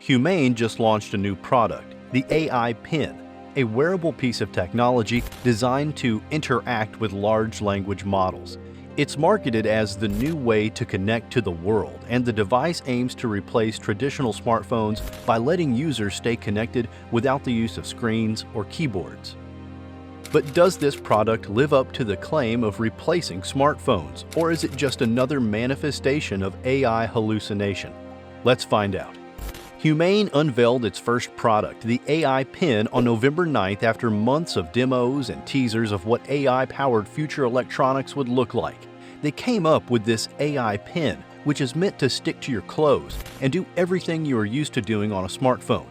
Humane just launched a new product, the AI Pen, a wearable piece of technology designed to interact with large language models. It's marketed as the new way to connect to the world, and the device aims to replace traditional smartphones by letting users stay connected without the use of screens or keyboards. But does this product live up to the claim of replacing smartphones, or is it just another manifestation of AI hallucination? Let's find out. Humane unveiled its first product, the AI Pen, on November 9th after months of demos and teasers of what AI-powered future electronics would look like. They came up with this AI Pen, which is meant to stick to your clothes and do everything you are used to doing on a smartphone.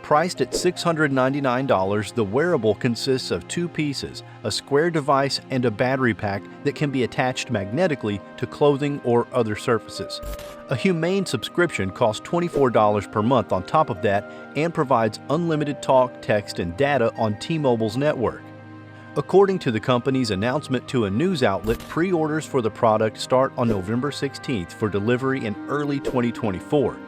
Priced at $699, the wearable consists of two pieces, a square device and a battery pack that can be attached magnetically to clothing or other surfaces. A Humane subscription costs $24 per month on top of that and provides unlimited talk, text, and data on T-Mobile's network. According to the company's announcement to a news outlet, pre-orders for the product start on November 16th for delivery in early 2024.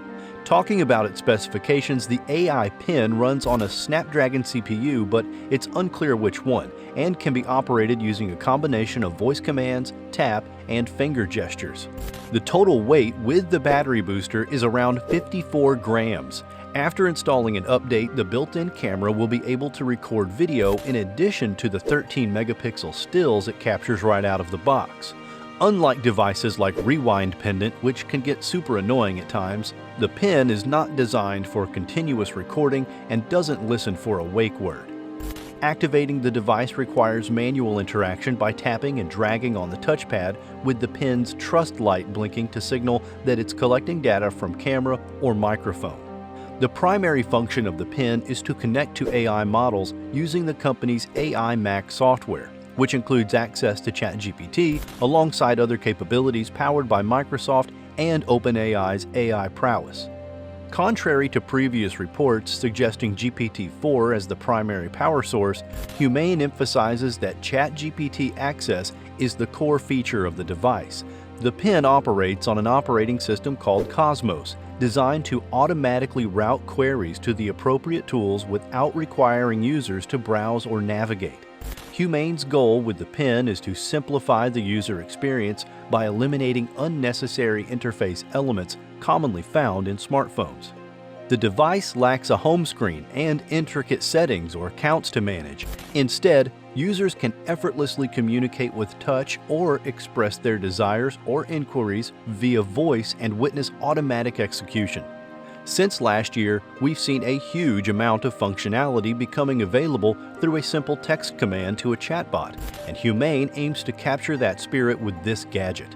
Talking about its specifications, the AI Pen runs on a Snapdragon CPU, but it's unclear which one, and can be operated using a combination of voice commands, tap, and finger gestures. The total weight with the battery booster is around 54 grams. After installing an update, the built-in camera will be able to record video in addition to the 13-megapixel stills it captures right out of the box. Unlike devices like Rewind Pendant, which can get super annoying at times, the Pen is not designed for continuous recording and doesn't listen for a wake word. Activating the device requires manual interaction by tapping and dragging on the touchpad, with the Pen's trust light blinking to signal that it's collecting data from camera or microphone. The primary function of the Pen is to connect to AI models using the company's AI Mac software, which includes access to chatgpt alongside other capabilities powered by Microsoft and OpenAI's AI prowess. Contrary to previous reports suggesting GPT-4 as the primary power source, Humane emphasizes that chatgpt access is the core feature of the device. The Pen operates on an operating system called Cosmos, designed to automatically route queries to the appropriate tools without requiring users to browse or navigate. Humane's goal with the Pen is to simplify the user experience by eliminating unnecessary interface elements commonly found in smartphones. The device lacks a home screen and intricate settings or accounts to manage. Instead, users can effortlessly communicate with touch or express their desires or inquiries via voice and witness automatic execution. Since last year, we've seen a huge amount of functionality becoming available through a simple text command to a chatbot, and Humane aims to capture that spirit with this gadget.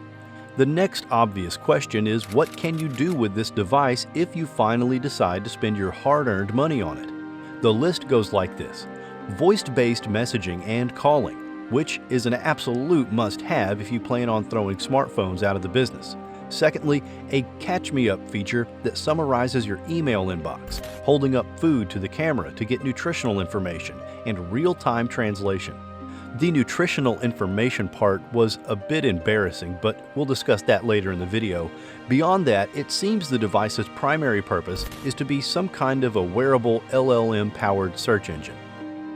The next obvious question is, what can you do with this device if you finally decide to spend your hard-earned money on it? The list goes like this: voice-based messaging and calling, which is an absolute must-have if you plan on throwing smartphones out of the business. Secondly, a catch-me-up feature that summarizes your email inbox, holding up food to the camera to get nutritional information, and real-time translation. The nutritional information part was a bit embarrassing, but we'll discuss that later in the video. Beyond that, it seems the device's primary purpose is to be some kind of a wearable LLM-powered search engine.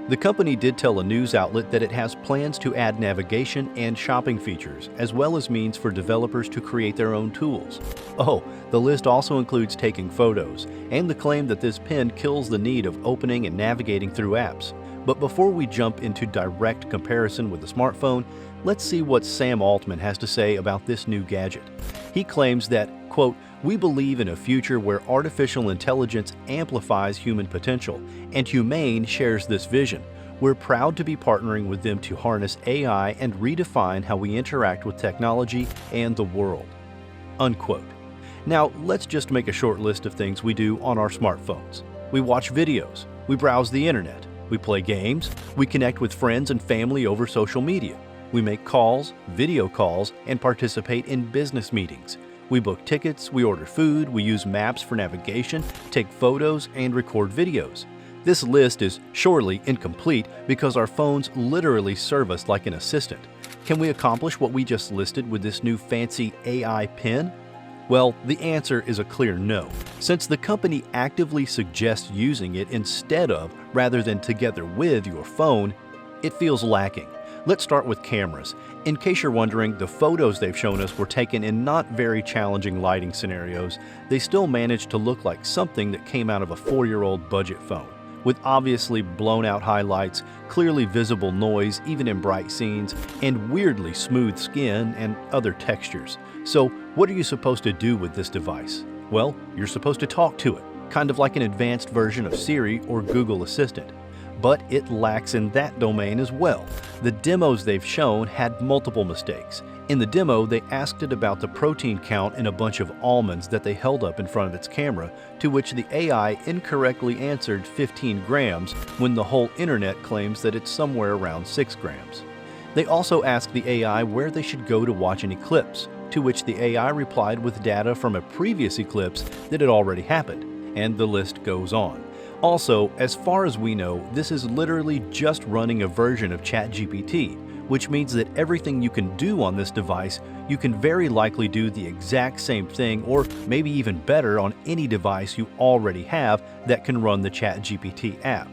The company did tell a news outlet that it has plans to add navigation and shopping features, as well as means for developers to create their own tools. Oh, the list also includes taking photos, and the claim that this pen kills the need of opening and navigating through apps. But before we jump into direct comparison with the smartphone, let's see what Sam Altman has to say about this new gadget. He claims that, quote, "We believe in a future where artificial intelligence amplifies human potential, and Humane shares this vision. We're proud to be partnering with them to harness AI and redefine how we interact with technology and the world." Unquote. Now, let's just make a short list of things we do on our smartphones. We watch videos, we browse the internet, we play games, we connect with friends and family over social media, we make calls, video calls, and participate in business meetings. We book tickets, we order food, we use maps for navigation, take photos, and record videos. This list is surely incomplete because our phones literally serve us like an assistant. Can we accomplish what we just listed with this new fancy AI pen? Well, the answer is a clear no. Since the company actively suggests using it instead of, rather than together with, your phone, it feels lacking. Let's start with cameras. In case you're wondering, the photos they've shown us were taken in not very challenging lighting scenarios. They still managed to look like something that came out of a 4-year-old budget phone, with obviously blown-out highlights, clearly visible noise even in bright scenes, and weirdly smooth skin and other textures. So what are you supposed to do with this device? Well, you're supposed to talk to it, kind of like an advanced version of Siri or Google Assistant. But it lacks in that domain as well. The demos they've shown had multiple mistakes. In the demo, they asked it about the protein count in a bunch of almonds that they held up in front of its camera, to which the AI incorrectly answered 15 grams when the whole internet claims that it's somewhere around 6 grams. They also asked the AI where they should go to watch an eclipse, to which the AI replied with data from a previous eclipse that had already happened, and the list goes on. Also, as far as we know, this is literally just running a version of ChatGPT, which means that everything you can do on this device, you can very likely do the exact same thing or maybe even better on any device you already have that can run the ChatGPT app.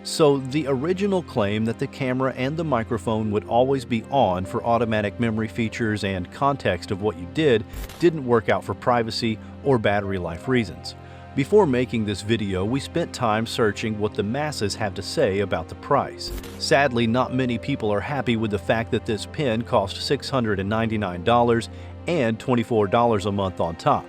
So the original claim that the camera and the microphone would always be on for automatic memory features and context of what you did didn't work out for privacy or battery life reasons. Before making this video, we spent time searching what the masses have to say about the price. Sadly, not many people are happy with the fact that this pen cost $699 and $24 a month on top.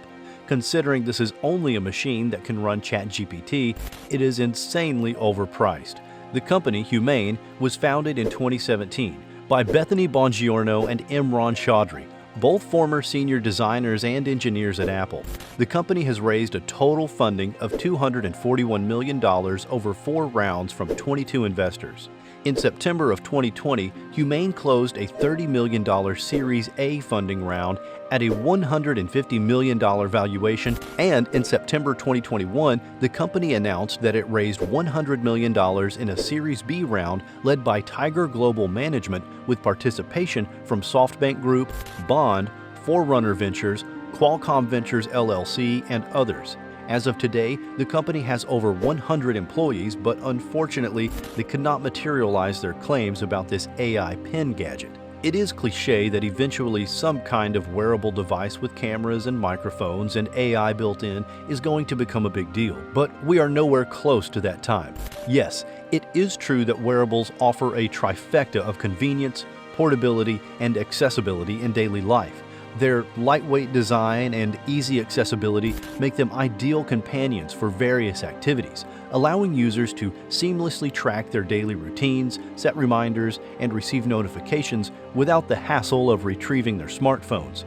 Considering this is only a machine that can run ChatGPT, it is insanely overpriced. The company, Humane, was founded in 2017 by Bethany Bongiorno and Imran Chaudhry, both former senior designers and engineers at Apple. The company has raised a total funding of $241 million over 4 rounds from 22 investors. In September of 2020, Humane closed a $30 million Series A funding round at a $150 million valuation, and in September 2021, the company announced that it raised $100 million in a Series B round led by Tiger Global Management with participation from SoftBank Group, Bond, Forerunner Ventures, Qualcomm Ventures LLC, and others. As of today, the company has over 100 employees, but unfortunately, they could not materialize their claims about this AI pen gadget. It is cliché that eventually some kind of wearable device with cameras and microphones and AI built in is going to become a big deal, but we are nowhere close to that time. Yes, it is true that wearables offer a trifecta of convenience, portability, and accessibility in daily life. Their lightweight design and easy accessibility make them ideal companions for various activities, allowing users to seamlessly track their daily routines, set reminders, and receive notifications without the hassle of retrieving their smartphones.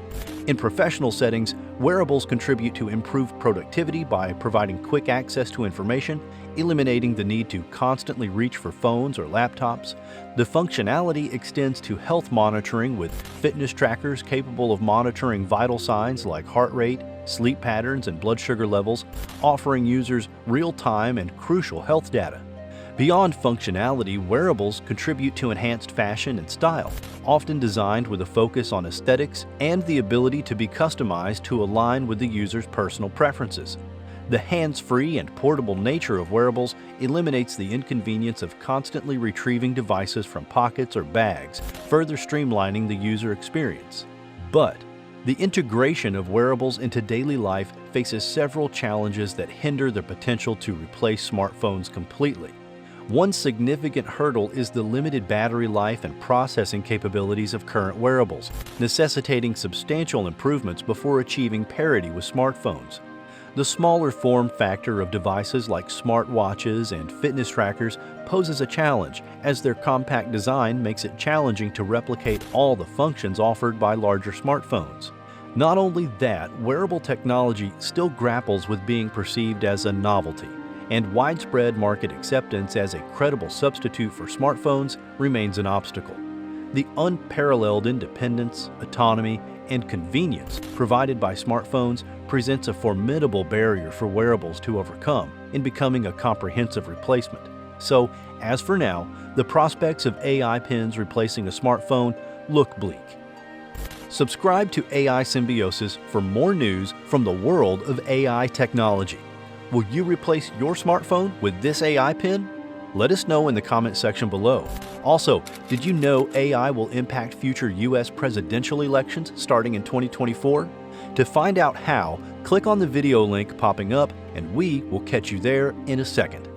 In professional settings, wearables contribute to improved productivity by providing quick access to information, eliminating the need to constantly reach for phones or laptops. The functionality extends to health monitoring with fitness trackers capable of monitoring vital signs like heart rate, sleep patterns, and blood sugar levels, offering users real-time and crucial health data. Beyond functionality, wearables contribute to enhanced fashion and style, often designed with a focus on aesthetics and the ability to be customized to align with the user's personal preferences. The hands-free and portable nature of wearables eliminates the inconvenience of constantly retrieving devices from pockets or bags, further streamlining the user experience. But the integration of wearables into daily life faces several challenges that hinder their potential to replace smartphones completely. One significant hurdle is the limited battery life and processing capabilities of current wearables, necessitating substantial improvements before achieving parity with smartphones. The smaller form factor of devices like smartwatches and fitness trackers poses a challenge, as their compact design makes it challenging to replicate all the functions offered by larger smartphones. Not only that, wearable technology still grapples with being perceived as a novelty, and widespread market acceptance as a credible substitute for smartphones remains an obstacle. The unparalleled independence, autonomy, and convenience provided by smartphones presents a formidable barrier for wearables to overcome in becoming a comprehensive replacement. So, as for now, the prospects of AI pens replacing a smartphone look bleak. Subscribe to AI Symbiosis for more news from the world of AI technology. Will you replace your smartphone with this AI pen? Let us know in the comment section below. Also, did you know AI will impact future US presidential elections starting in 2024? To find out how, click on the video link popping up and we will catch you there in a second.